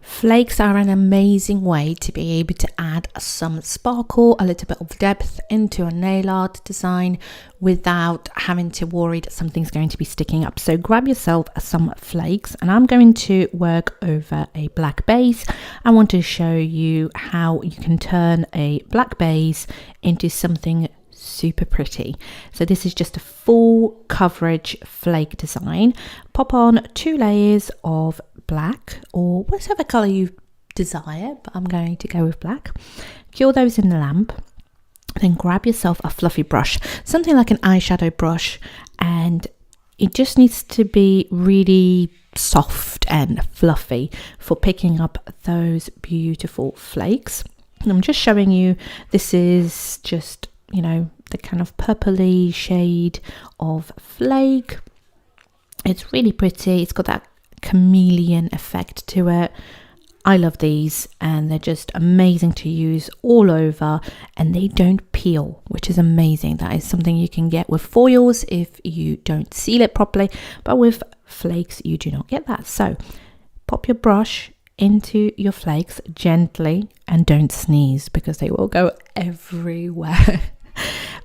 Flakes are an amazing way to be able to add some sparkle, a little bit of depth into a nail art design without having to worry that something's going to be sticking up. So grab yourself some flakes, and I'm going to work over a black base. I want to show you how you can turn a black base into something super pretty. So this is just a full coverage flake design. Pop on 2 layers of black or whatever color you desire, but I'm going to go with black. Cure those in the lamp. Then grab yourself a fluffy brush, something like an eyeshadow brush, and it just needs to be really soft and fluffy for picking up those beautiful flakes. And I'm just showing you, this is just, the kind of purpley shade of flake. It's really pretty. It's got that chameleon effect to it. I love these, and they're just amazing to use all over, and they don't peel, which is amazing. That is something you can get with foils if you don't seal it properly, but with flakes you do not get that. So pop your brush into your flakes gently, and don't sneeze because they will go everywhere.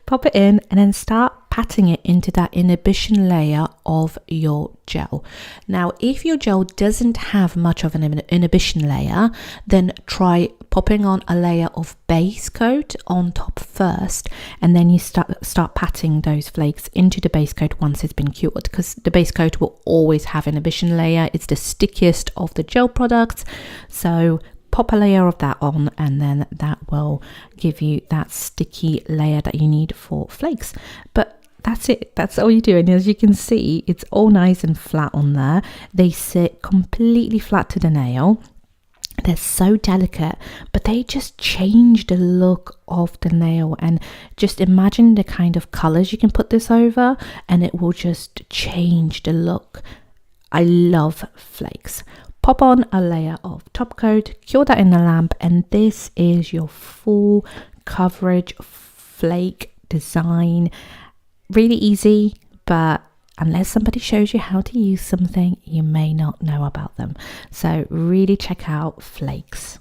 Pop it in and then start patting it into that inhibition layer of your gel. Now, if your gel doesn't have much of an inhibition layer, then try popping on a layer of base coat on top first, and then you start patting those flakes into the base coat once it's been cured, because the base coat will always have inhibition layer. It's the stickiest of the gel products. So pop a layer of that on, and then that will give you that sticky layer that you need for flakes. But that's it. That's all you do. And as you can see, it's all nice and flat on there. They sit completely flat to the nail. They're so delicate, but they just change the look of the nail. And just imagine the kind of colors you can put this over, and it will just change the look. I love flakes. Pop on a layer of top coat, cure that in the lamp, and this is your full coverage flake design. Really easy, but unless somebody shows you how to use something, you may not know about them. So really check out Flakes.